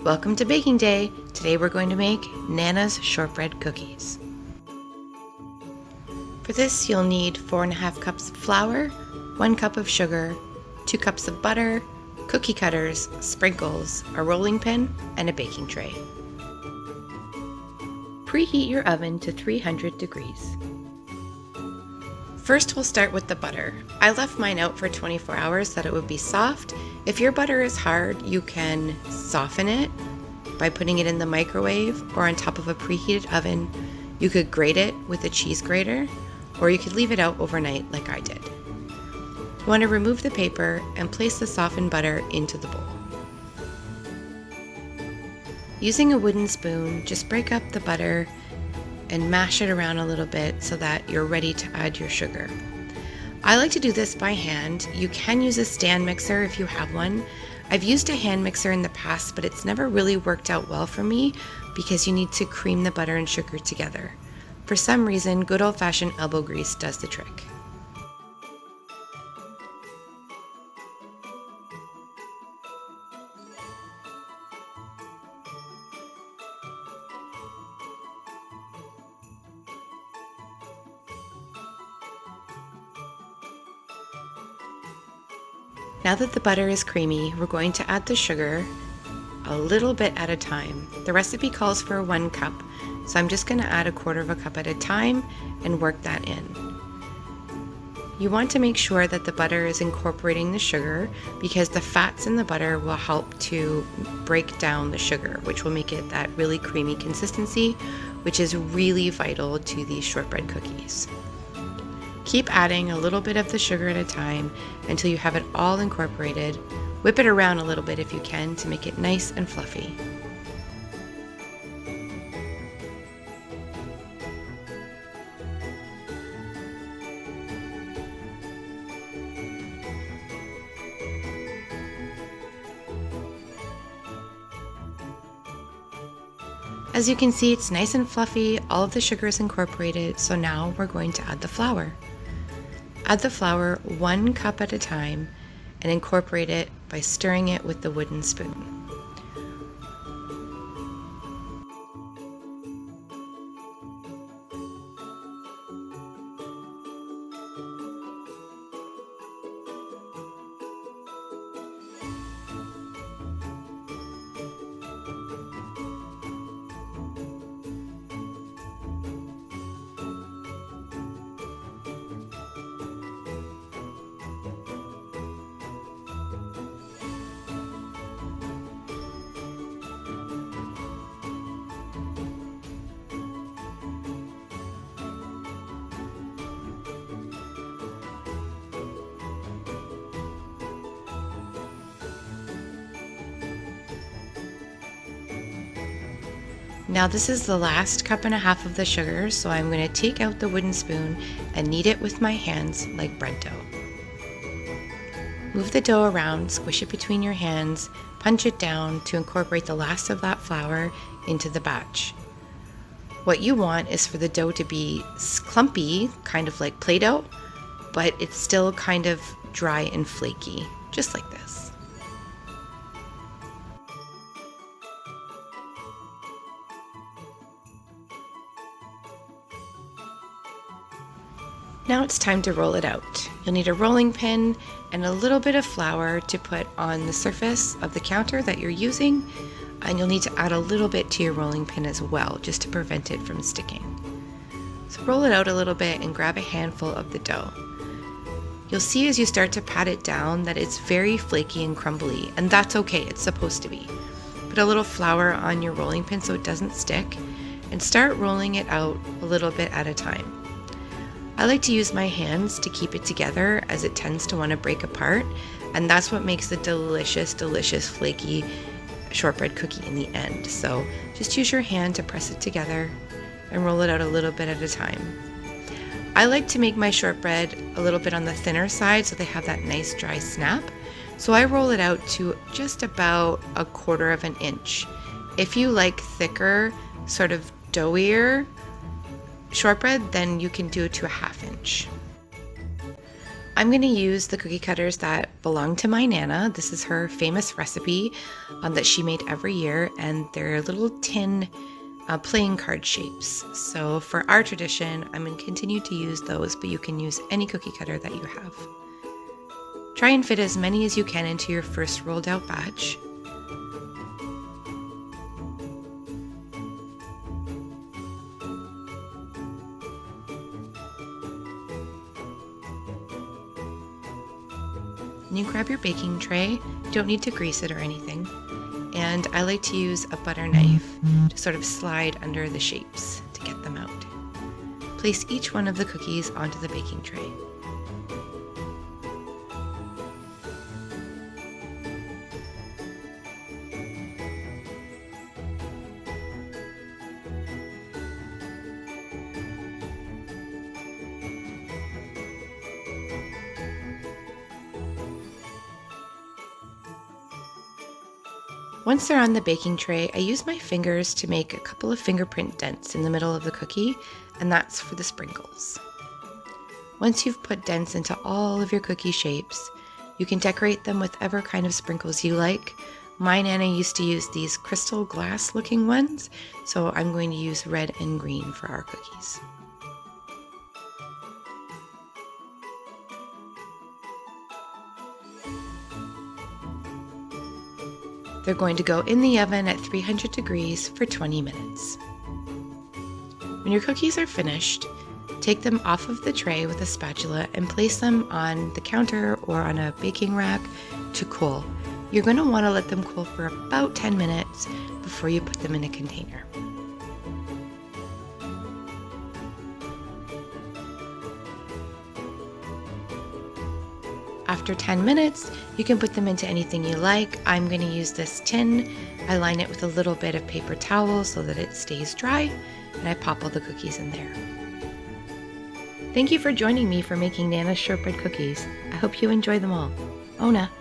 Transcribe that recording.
Welcome to baking day. Today we're going to make Nana's shortbread cookies. For this you'll need 4.5 cups of flour, 1 cup of sugar, 2 cups of butter, cookie cutters, sprinkles, a rolling pin, and a baking tray. Preheat your oven to 300 degrees. First we'll start with the butter. I left mine out for 24 hours so that it would be soft. If your butter is hard, you can soften it by putting it in the microwave or on top of a preheated oven. You could grate it with a cheese grater, or you could leave it out overnight like I did. You want to remove the paper and place the softened butter into the bowl. Using a wooden spoon, just break up the butter and mash it around a little bit so that you're ready to add your sugar. I like to do this by hand. You can use a stand mixer if you have one. I've used a hand mixer in the past, but it's never really worked out well for me because you need to cream the butter and sugar together. For some reason, good old-fashioned elbow grease does the trick. Now that the butter is creamy, we're going to add the sugar a little bit at a time. The recipe calls for 1 cup, so I'm just going to add 1/4 cup at a time and work that in. You want to make sure that the butter is incorporating the sugar because the fats in the butter will help to break down the sugar, which will make it that really creamy consistency, which is really vital to these shortbread cookies. Keep adding a little bit of the sugar at a time until you have it all incorporated. Whip it around a little bit if you can to make it nice and fluffy. As you can see, it's nice and fluffy, all of the sugar is incorporated, so now we're going to add the flour. Add the flour 1 cup at a time and incorporate it by stirring it with the wooden spoon. Now this is the last 1.5 cups of the sugar, so I'm going to take out the wooden spoon and knead it with my hands like bread dough. Move the dough around, squish it between your hands, punch it down to incorporate the last of that flour into the batch. What you want is for the dough to be clumpy, kind of like Play-Doh, but it's still kind of dry and flaky, just like this. Now it's time to roll it out. You'll need a rolling pin and a little bit of flour to put on the surface of the counter that you're using, and you'll need to add a little bit to your rolling pin as well, just to prevent it from sticking. So roll it out a little bit and grab a handful of the dough. You'll see as you start to pat it down that it's very flaky and crumbly, and that's okay, it's supposed to be. Put a little flour on your rolling pin so it doesn't stick, and start rolling it out a little bit at a time. I like to use my hands to keep it together as it tends to want to break apart, and that's what makes the delicious, delicious flaky shortbread cookie in the end. So just use your hand to press it together and roll it out a little bit at a time. I like to make my shortbread a little bit on the thinner side so they have that nice dry snap. So I roll it out to just about 1/4 inch. If you like thicker, sort of doughier shortbread, then you can do it to 1/2 inch. I'm going to use the cookie cutters that belong to my Nana. This is her famous recipe that she made every year, and they're little tin playing card shapes. So for our tradition, I'm going to continue to use those, but you can use any cookie cutter that you have. Try and fit as many as you can into your first rolled out batch. And you grab your baking tray. You don't need to grease it or anything. And I like to use a butter knife to sort of slide under the shapes to get them out. Place each one of the cookies onto the baking tray. Once they're on the baking tray, I use my fingers to make a couple of fingerprint dents in the middle of the cookie, and that's for the sprinkles. Once you've put dents into all of your cookie shapes, you can decorate them with whatever kind of sprinkles you like. My Nana used to use these crystal glass looking ones, so I'm going to use red and green for our cookies. They're going to go in the oven at 300 degrees for 20 minutes. When your cookies are finished, take them off of the tray with a spatula and place them on the counter or on a baking rack to cool. You're going to want to let them cool for about 10 minutes before you put them in a container. After 10 minutes, you can put them into anything you like. I'm going to use this tin. I line it with a little bit of paper towel so that it stays dry, and I pop all the cookies in there. Thank you for joining me for making Nana's shortbread cookies. I hope you enjoy them all. Ona.